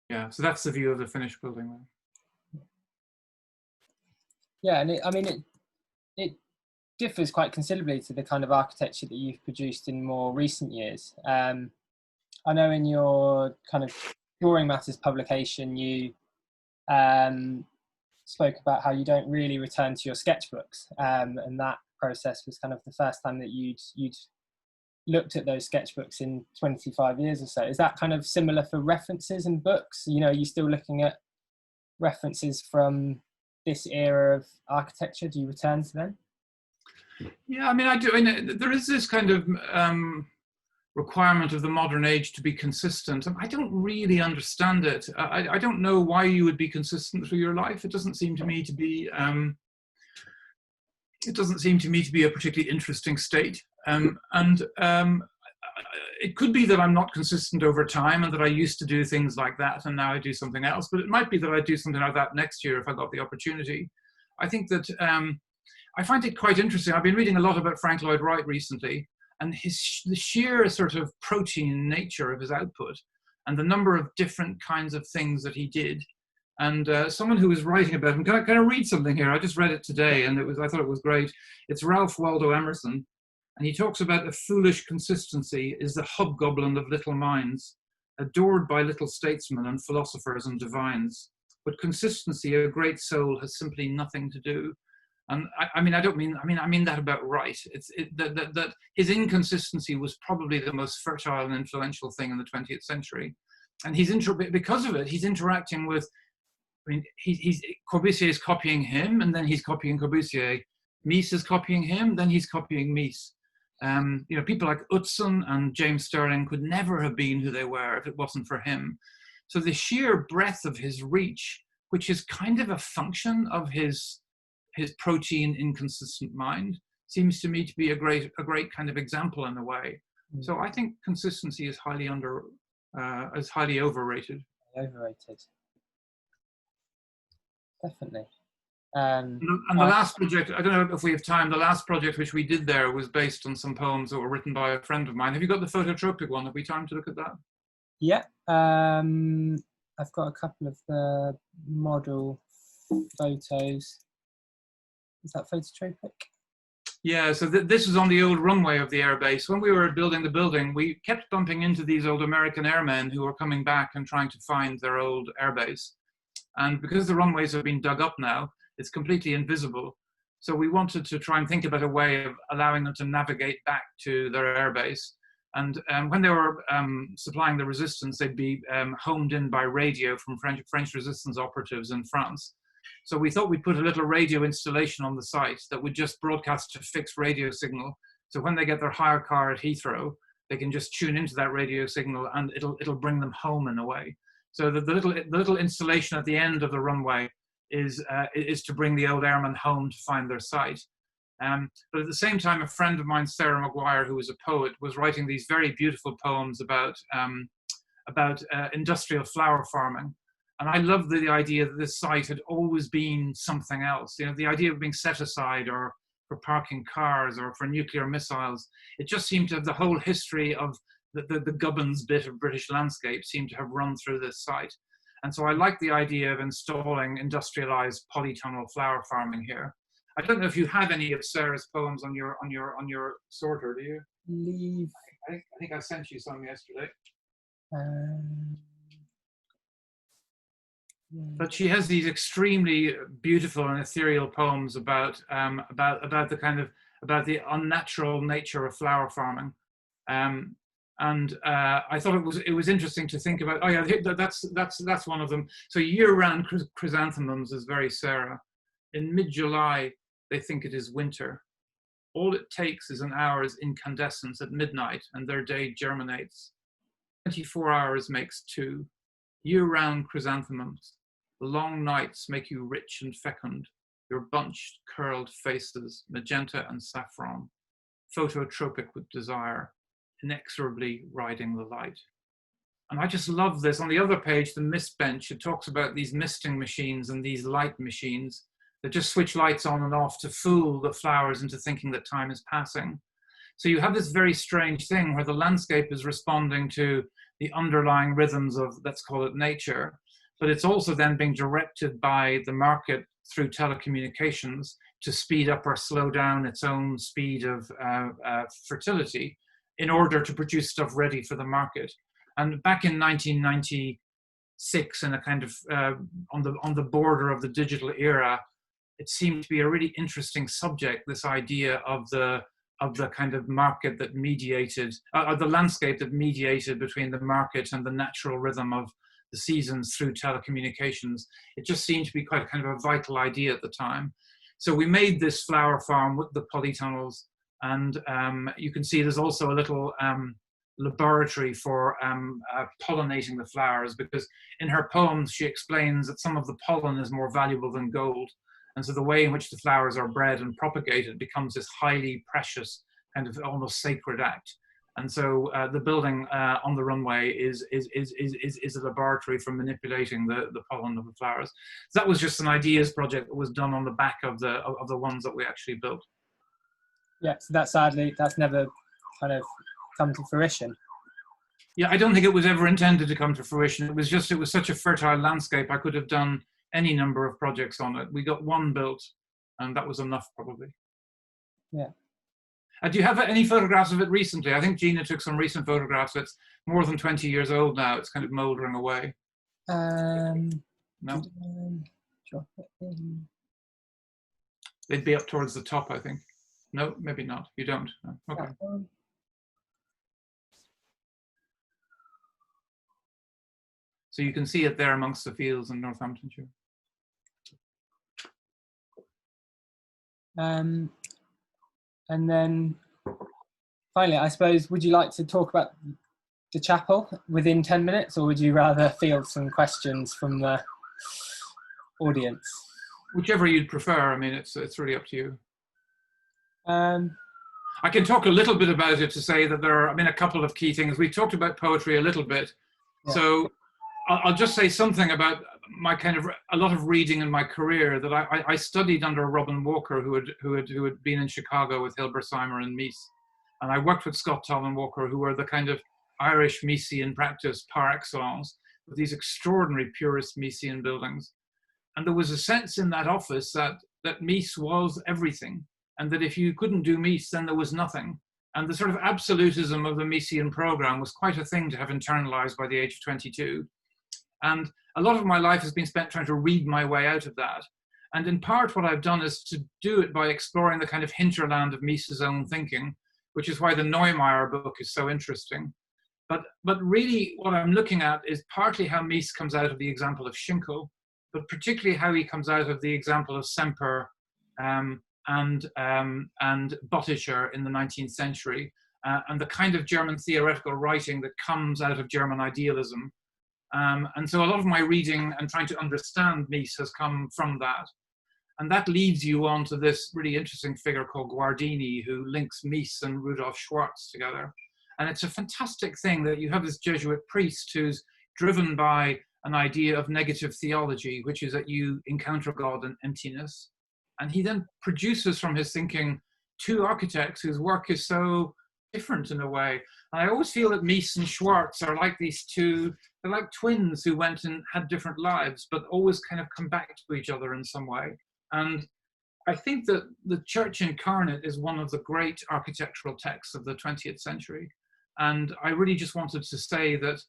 Yeah, so that's the view of the finished building there. Yeah, and it differs quite considerably to the kind of architecture that you've produced in more recent years. I know in your kind of Drawing Matters publication, you spoke about how you don't really return to your sketchbooks, and that process was kind of the first time that you'd looked at those sketchbooks in 25 years or so. Is that kind of similar for references and books? You know, are you still looking at references from this era of architecture? Do you return to them? Yeah, I mean, I do. I mean, there is this kind of requirement of the modern age to be consistent, and I don't really understand it. I don't know why you would be consistent through your life. It doesn't seem to me to be. It doesn't seem to me to be a particularly interesting state. It could be that I'm not consistent over time, and that I used to do things like that, and now I do something else. But it might be that I do something like that next year if I got the opportunity. I think that. I find it quite interesting. I've been reading a lot about Frank Lloyd Wright recently, and the sheer sort of protein nature of his output and the number of different kinds of things that he did. And someone who was writing about him, can I read something here? I just read it today, and I thought it was great. It's Ralph Waldo Emerson, and he talks about a foolish consistency is the hobgoblin of little minds, adored by little statesmen and philosophers and divines. But consistency, a great soul, has simply nothing to do. And I mean that about Wright. That his inconsistency was probably the most fertile and influential thing in the 20th century, and because of it, he's interacting with. I mean, Corbusier is copying him, and then he's copying Corbusier. Mies is copying him, then he's copying Mies. You know, people like Utzon and James Sterling could never have been who they were if it wasn't for him. So the sheer breadth of his reach, which is kind of a function of his protein inconsistent mind, seems to me to be a great kind of example in a way. Mm. So I think consistency is highly overrated. Overrated. Definitely. And the last project, I don't know if we have time, the last project which we did there was based on some poems that were written by a friend of mine. Have you got the phototropic one? Have we time to look at that? Yeah, I've got a couple of the model photos. Is that phototropic? Yeah, so this was on the old runway of the airbase. When we were building the building, we kept bumping into these old American airmen who were coming back and trying to find their old airbase. And because the runways have been dug up now, it's completely invisible. So we wanted to try and think about a way of allowing them to navigate back to their airbase. And when they were supplying the resistance, they'd be homed in by radio from French resistance operatives in France. So we thought we'd put a little radio installation on the site that would just broadcast a fixed radio signal. So when they get their hire car at Heathrow, they can just tune into that radio signal and it'll bring them home in a way. So the little installation at the end of the runway is to bring the old airmen home to find their site. But at the same time, a friend of mine, Sarah Maguire, who was a poet, was writing these very beautiful poems about industrial flower farming. And I loved the idea that this site had always been something else. You know, the idea of being set aside or for parking cars or for nuclear missiles. It just seemed to have the whole history of the Gubbins bit of British landscape seemed to have run through this site. And so I like the idea of installing industrialized polytunnel flower farming here. I don't know if you have any of Sarah's poems on your sorter, do you? I think I sent you some yesterday. But she has these extremely beautiful and ethereal poems about the unnatural nature of flower farming. And I thought it was interesting to think about. Oh yeah, that's one of them. So year-round chrysanthemums is very Sarah. In mid-July, they think it is winter. All it takes is an hour's incandescence at midnight, and their day germinates. 24 hours makes 2. Year-round chrysanthemums. The long nights make you rich and fecund. Your bunched, curled faces, magenta and saffron, phototropic with desire, inexorably riding the light. And I just love this. On the other page, the mist bench, it talks about these misting machines and these light machines that just switch lights on and off to fool the flowers into thinking that time is passing. So you have this very strange thing where the landscape is responding to the underlying rhythms of, let's call it nature, but it's also then being directed by the market through telecommunications to speed up or slow down its own speed of fertility in order to produce stuff ready for the market. And back in 1996, in a kind of on the border of the digital era, it seemed to be a really interesting subject, this idea of the kind of market that mediated, the landscape that mediated between the market and the natural rhythm of the seasons through telecommunications. It just seemed to be quite kind of a vital idea at the time. So we made this flower farm with the polytunnels, and you can see there's also a little laboratory for pollinating the flowers, because in her poems she explains that some of the pollen is more valuable than gold. And so the way in which the flowers are bred and propagated becomes this highly precious kind of almost sacred act. And so the building on the runway is a laboratory for manipulating the pollen of the flowers. So that was just an ideas project that was done on the back of the ones that we actually built. Yeah, so that's never kind of come to fruition. Yeah, I don't think it was ever intended to come to fruition. It was such a fertile landscape. I could have done any number of projects on it. We got one built, and that was enough probably. Yeah. Do you have any photographs of it recently? I think Gina took some recent photographs. It's more than 20 years old now. It's kind of mouldering away. No? They'd be up towards the top, I think. No, maybe not. You don't? No. Okay. So you can see it there amongst the fields in Northamptonshire. And then finally, I suppose, would you like to talk about the chapel within 10 minutes, or would you rather field some questions from the audience? Whichever you'd prefer. I mean, it's really up to you. I can talk a little bit about it to say that there are, a couple of key things. We talked about poetry a little bit. Yeah. So I'll just say something about my kind of a lot of reading in my career that I studied under Robin Walker, who had been in Chicago with Hilberseimer and Mies, and I worked with Scott Toll and Walker, who were the kind of Irish Miesian practice par excellence, with these extraordinary purist Miesian buildings. And there was a sense in that office that Mies was everything, and that if you couldn't do Mies, then there was nothing. And the sort of absolutism of the Miesian program was quite a thing to have internalized by the age of 22. And a lot of my life has been spent trying to read my way out of that. And in part, what I've done is to do it by exploring the kind of hinterland of Mies's own thinking, which is why the Neumeier book is so interesting. But really, what I'm looking at is partly how Mies comes out of the example of Schinkel, but particularly how he comes out of the example of Semper and Botticher in the 19th century, and the kind of German theoretical writing that comes out of German idealism. And so a lot of my reading and trying to understand Mies has come from that. And that leads you on to this really interesting figure called Guardini, who links Mies and Rudolf Schwarz together. And it's a fantastic thing that you have this Jesuit priest who's driven by an idea of negative theology, which is that you encounter God in emptiness. And he then produces from his thinking two architects whose work is so different in a way. And I always feel that Mies and Schwarz are like these two, they're like twins who went and had different lives, but always kind of come back to each other in some way. And I think that the Church Incarnate is one of the great architectural texts of the 20th century. And I really just wanted to say that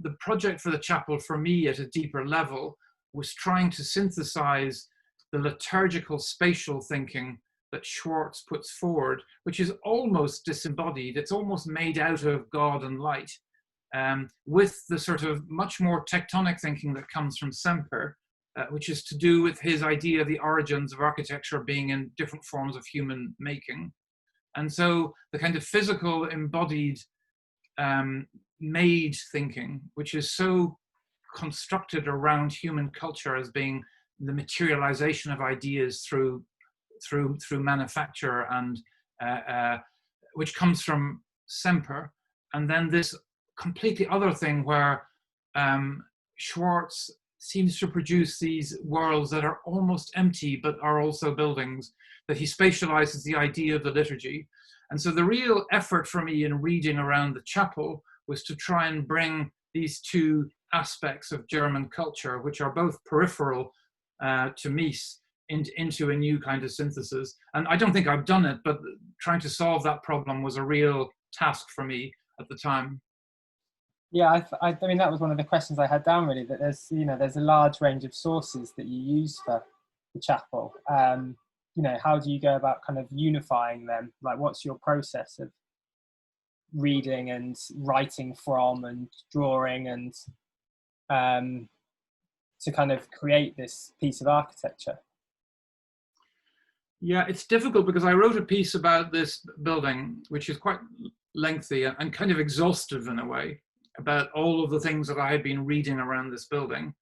the project for the chapel, for me at a deeper level, was trying to synthesize the liturgical spatial thinking that Schwarz puts forward, which is almost disembodied. It's almost made out of God and light, with the sort of much more tectonic thinking that comes from Semper, which is to do with his idea of the origins of architecture being in different forms of human making. And so the kind of physical embodied made thinking, which is so constructed around human culture as being the materialization of ideas through manufacture, and which comes from Semper. And then this completely other thing where Schwarz seems to produce these worlds that are almost empty but are also buildings, that he spatializes the idea of the liturgy. And so the real effort for me in reading around the chapel was to try and bring these two aspects of German culture, which are both peripheral to Mies, into a new kind of synthesis. And I don't think I've done it, but trying to solve that problem was a real task for me at the time. Yeah, I mean, that was one of the questions I had down, really, that there's a large range of sources that you use for the chapel. How do you go about kind of unifying them? Like, what's your process of reading and writing from and drawing and to kind of create this piece of architecture? Yeah, it's difficult because I wrote a piece about this building, which is quite lengthy and kind of exhaustive in a way, about all of the things that I had been reading around this building.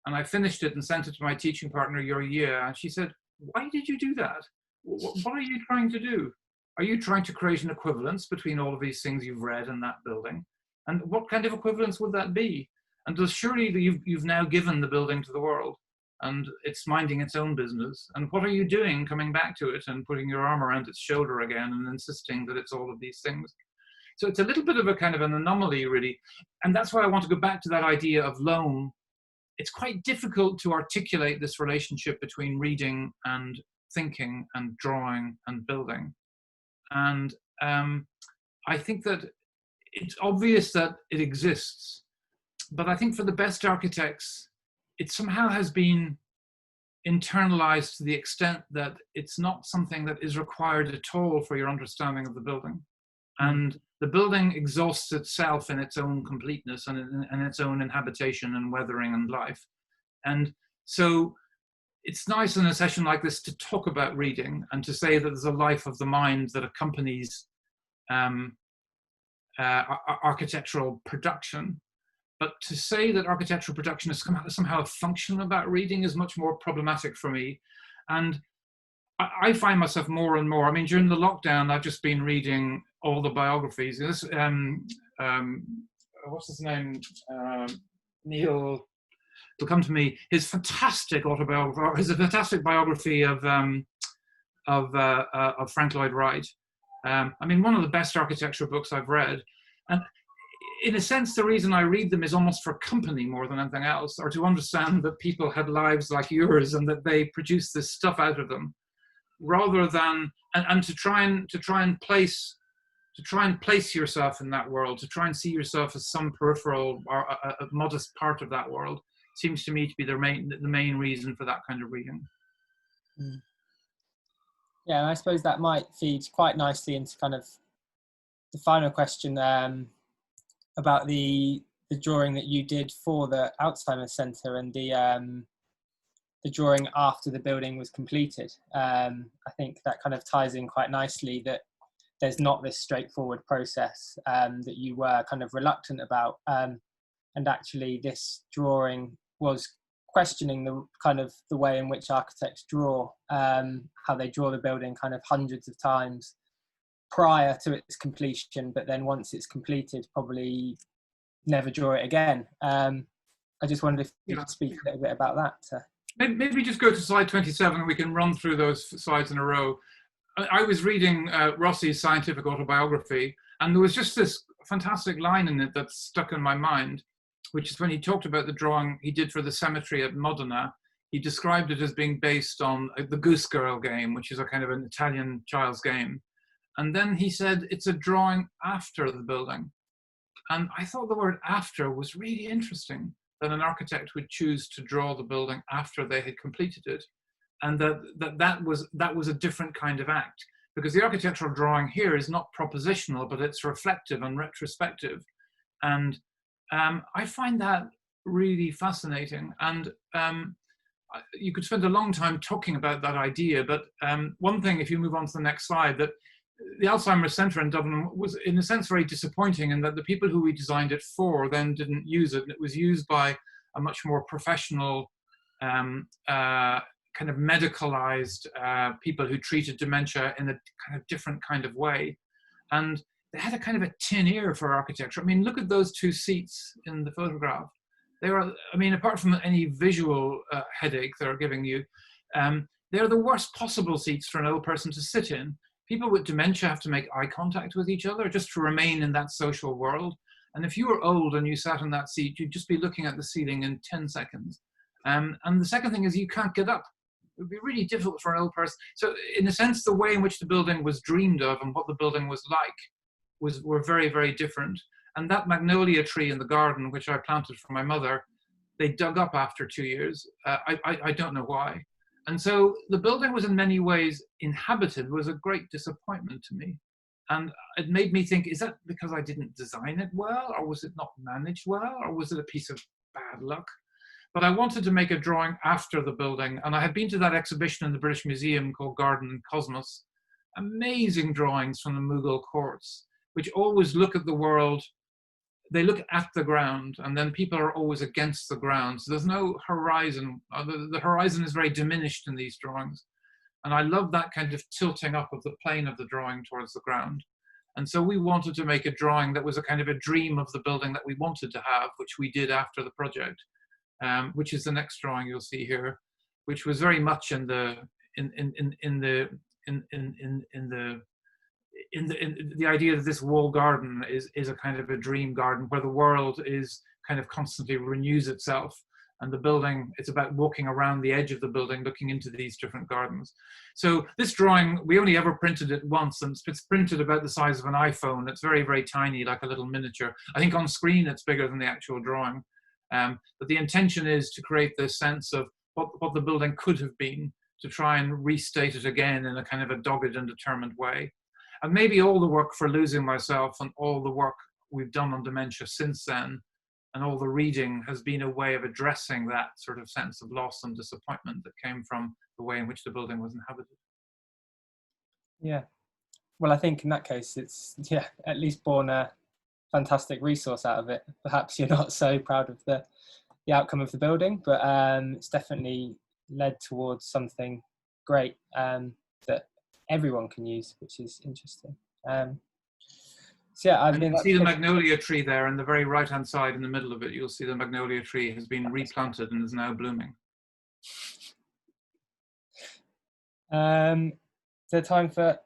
And I finished it and sent it to my teaching partner, Yoria, and she said, "Why did you do that? What are you trying to do? Are you trying to create an equivalence between all of these things you've read in that building? And what kind of equivalence would that be? And surely you've now given the building to the world, and it's minding its own business. And what are you doing coming back to it and putting your arm around its shoulder again and insisting that it's all of these things?" So it's a little bit of a kind of an anomaly, really. And that's why I want to go back to that idea of loan. It's quite difficult to articulate this relationship between reading and thinking and drawing and building. And I think that it's obvious that it exists, but I think for the best architects, it somehow has been internalized to the extent that it's not something that is required at all for your understanding of the building. And the building exhausts itself in its own completeness and in its own inhabitation and weathering and life. And so it's nice in a session like this to talk about reading and to say that there's a life of the mind that accompanies architectural production. But to say that architectural production is somehow a function about reading is much more problematic for me. And I find myself more and more, I mean, during the lockdown, I've just been reading all the biographies. This, what's his name? Neil, it'll come to me, his fantastic autobiography, his fantastic biography of Frank Lloyd Wright. I mean, one of the best architecture books I've read. And in a sense, the reason I read them is almost for company more than anything else, or to understand that people had lives like yours and that they produced this stuff out of them, rather than, and to try and place yourself in that world, to try and see yourself as some peripheral or a modest part of that world, seems to me to be the main reason for that kind of reading. Mm. Yeah, and I suppose that might feed quite nicely into kind of the final question about the drawing that you did for the Alzheimer Centre and the drawing after the building was completed. I think that kind of ties in quite nicely that there's not this straightforward process that you were kind of reluctant about. And actually this drawing was questioning the kind of the way in which architects draw, how they draw the building kind of hundreds of times prior to its completion, but then once it's completed, probably never draw it again. I just wondered if you could speak a little bit about that. Maybe just go to slide 27 and we can run through those slides in a row. I was reading Rossi's scientific autobiography, and there was just this fantastic line in it that stuck in my mind, which is when he talked about the drawing he did for the cemetery at Modena. He described it as being based on the Goose Girl game, which is a kind of an Italian child's game. And then he said, it's a drawing after the building. And I thought the word after was really interesting, that an architect would choose to draw the building after they had completed it. And that was a different kind of act, because the architectural drawing here is not propositional, but it's reflective and retrospective. And I find that really fascinating. And you could spend a long time talking about that idea, but one thing, if you move on to the next slide, that the Alzheimer Centre in Dublin was in a sense very disappointing in that the people who we designed it for then didn't use it. And it was used by a much more professional kind of medicalized people who treated dementia in a kind of different kind of way. And they had a kind of a tin ear for architecture. I mean, look at those two seats in the photograph. They are, I mean, apart from any visual headache they're giving you, they're the worst possible seats for an old person to sit in. People with dementia have to make eye contact with each other just to remain in that social world. And if you were old and you sat in that seat, you'd just be looking at the ceiling in 10 seconds. And the second thing is you can't get up. It would be really difficult for an old person. So in a sense, the way in which the building was dreamed of and what the building was like were very, very different. And that magnolia tree in the garden, which I planted for my mother, they dug up after 2 years. I don't know why. And so the building was in many ways inhabited, was a great disappointment to me. And it made me think, is that because I didn't design it well, or was it not managed well, or was it a piece of bad luck? But I wanted to make a drawing after the building. And I had been to that exhibition in the British Museum called Garden and Cosmos. Amazing drawings from the Mughal courts, which always look at the world. They look at the ground, and then people are always against the ground. So there's no horizon. The horizon is very diminished in these drawings. And I love that kind of tilting up of the plane of the drawing towards the ground. And so we wanted to make a drawing that was a kind of a dream of the building that we wanted to have, which we did after the project, which is the next drawing you'll see here, which was very much in the idea that this wall garden is a kind of a dream garden where the world is kind of constantly renews itself. And the building, it's about walking around the edge of the building, looking into these different gardens. So this drawing, we only ever printed it once, and it's printed about the size of an iPhone. It's very, very tiny, like a little miniature. I think on screen it's bigger than the actual drawing. But the intention is to create this sense of what the building could have been, to try and restate it again in a kind of a dogged and determined way. And maybe all the work for Losing Myself and all the work we've done on dementia since then, and all the reading has been a way of addressing that sort of sense of loss and disappointment that came from the way in which the building was inhabited. Yeah. Well, I think in that case, it's, yeah, at least born a fantastic resource out of it. Perhaps you're not so proud of the outcome of the building, but it's definitely led towards something great that everyone can use, which is interesting. So yeah, I And mean, you that's see the good. magnolia tree there on the very right-hand side in the middle of it. You'll see the magnolia tree has been replanted and is now blooming. Is there time for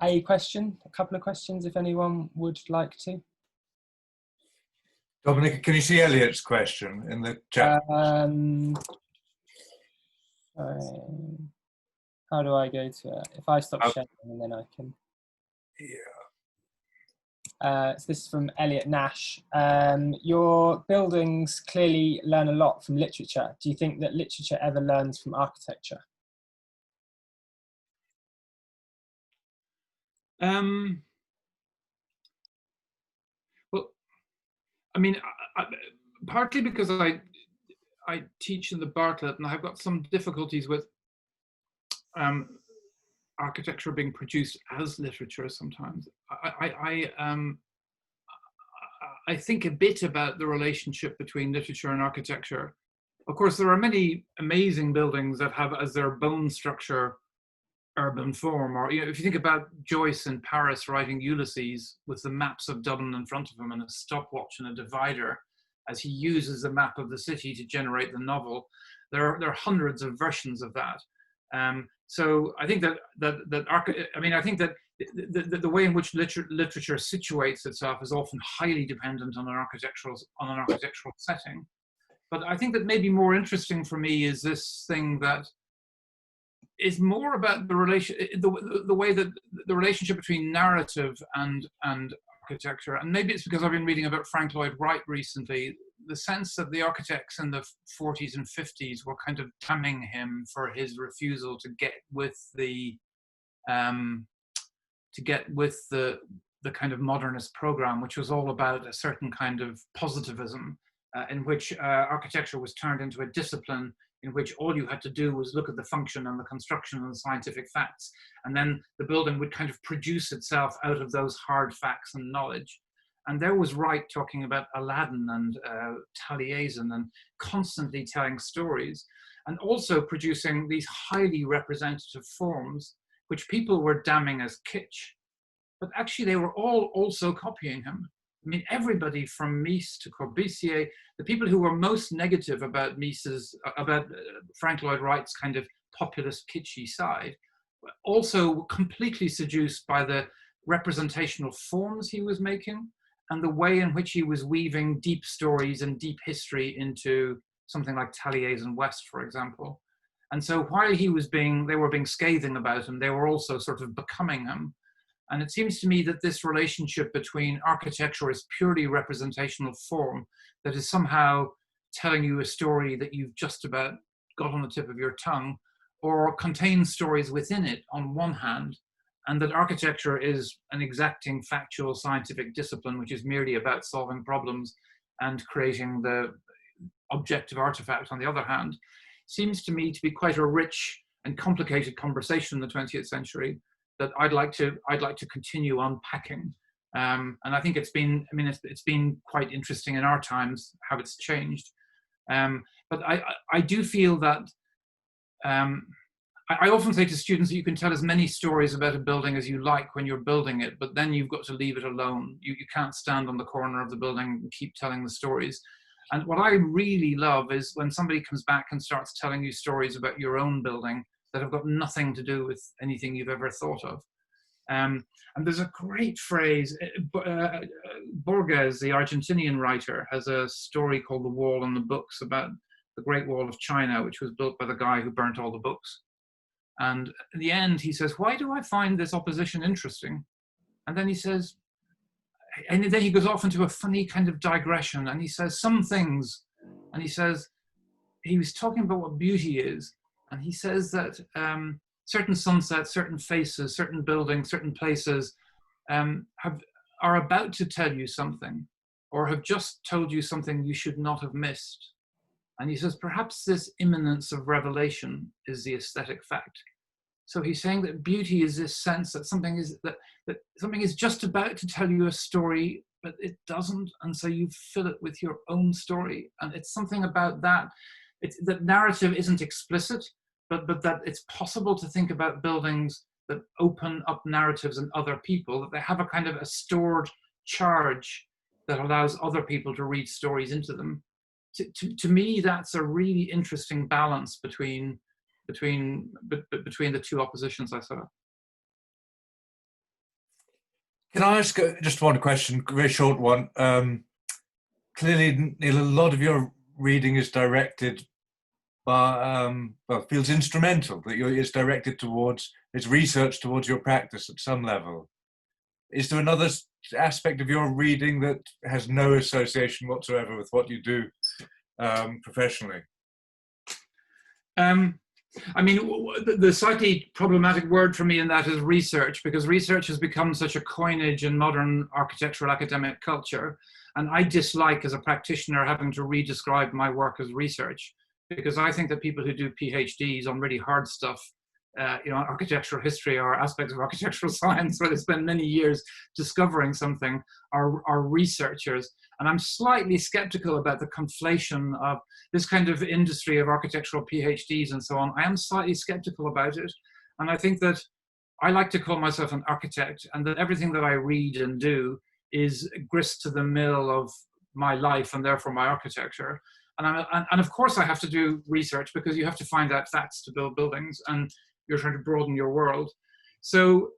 a question, a couple of questions, if anyone would like to? Dominic, can you see Elliot's question in the chat? Sorry. How do I go to it? If I stop sharing, and then I can. Yeah. So this is from Elliot Nash. Your buildings clearly learn a lot from literature. Do you think that literature ever learns from architecture? Well, I mean, partly because I teach in the Bartlett, and I've got some difficulties with architecture being produced as literature sometimes. I think a bit about the relationship between literature and architecture. Of course, there are many amazing buildings that have as their bone structure urban form, or if you think about Joyce in Paris writing Ulysses with the maps of Dublin in front of him and a stopwatch and a divider as he uses the map of the city to generate the novel. There are hundreds of versions of that. So I think that the way in which literature situates itself is often highly dependent on an architectural setting. But I think that maybe more interesting for me is this thing that is more about the way that the relationship between narrative and architecture. And maybe it's because I've been reading about Frank Lloyd Wright recently, the sense that the architects in the 40s and 50s were kind of damning him for his refusal to get with the kind of modernist program, which was all about a certain kind of positivism in which architecture was turned into a discipline in which all you had to do was look at the function and the construction and the scientific facts, and then the building would kind of produce itself out of those hard facts and knowledge. And there was Wright talking about Aladdin and Taliesin and constantly telling stories, and also producing these highly representative forms, which people were damning as kitsch. But actually they were all also copying him. I mean, everybody from Mies to Corbusier, the people who were most negative about Frank Lloyd Wright's kind of populist kitschy side, also completely seduced by the representational forms he was making and the way in which he was weaving deep stories and deep history into something like Taliesin West, for example. And so while they were being scathing about him, they were also sort of becoming him. And it seems to me that this relationship between architecture as purely representational form that is somehow telling you a story that you've just about got on the tip of your tongue, or contains stories within it on one hand, and that architecture is an exacting factual scientific discipline which is merely about solving problems and creating the objective artifact on the other hand, seems to me to be quite a rich and complicated conversation in the 20th century that I'd like to continue unpacking. And I think it's been quite interesting in our times how it's changed. But I do feel that I often say to students that you can tell as many stories about a building as you like when you're building it, but then you've got to leave it alone. You can't stand on the corner of the building and keep telling the stories. And what I really love is when somebody comes back and starts telling you stories about your own building that have got nothing to do with anything you've ever thought of. And there's a great phrase, Borges, the Argentinian writer, has a story called The Wall and the Books about the Great Wall of China, which was built by the guy who burnt all the books. And in the end, he says, why do I find this opposition interesting? And then he says, and then he goes off into a funny kind of digression, and he says some things, and he says, he was talking about what beauty is, and he says that certain sunsets, certain faces, certain buildings, certain places are about to tell you something, or have just told you something you should not have missed. And he says, perhaps this imminence of revelation is the aesthetic fact. So he's saying that beauty is this sense that something is just about to tell you a story, but it doesn't, and so you fill it with your own story. And it's something about that. That narrative isn't explicit, but that it's possible to think about buildings that open up narratives in other people, that they have a kind of a stored charge that allows other people to read stories into them. To me, that's a really interesting balance between the two oppositions I saw. Can I ask just one question, a very short one? Clearly, Neil, a lot of your reading is directed by, well, feels instrumental, that it's directed towards, it's research towards your practice at some level. Is there another aspect of your reading that has no association whatsoever with what you do professionally? I mean, the slightly problematic word for me in that is research, because research has become such a coinage in modern architectural academic culture. And I dislike, as a practitioner, having to re-describe my work as research, because I think that people who do PhDs on really hard stuff, you know, architectural history or aspects of architectural science, where they spend many years discovering something, are researchers. And I'm slightly skeptical about the conflation of this kind of industry of architectural PhDs and so on. I am slightly skeptical about it. And I think that I like to call myself an architect, and that everything that I read and do is grist to the mill of my life and therefore my architecture. And of course I have to do research, because you have to find out facts to build buildings, and you're trying to broaden your world. So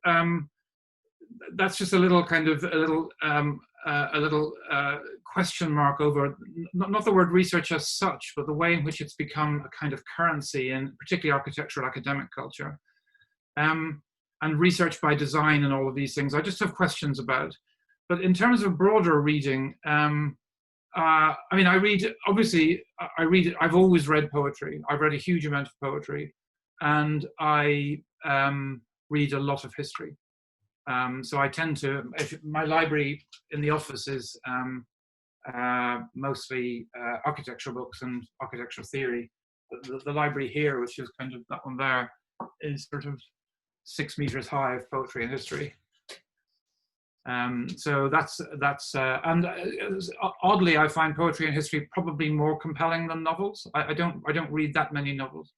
that's just a little kind of a little question mark over not the word research as such, but the way in which it's become a kind of currency in particularly architectural academic culture, and research by design and all of these things. I just have questions about. But in terms of broader reading, I mean, I've always read poetry. I've read a huge amount of poetry, and I read a lot of history. So I tend to, my library in the office is mostly architectural books and architectural theory. The library here, which is kind of that one there, is sort of 6 meters high of poetry and history. So that's and oddly, I find poetry and history probably more compelling than novels. I don't read that many novels.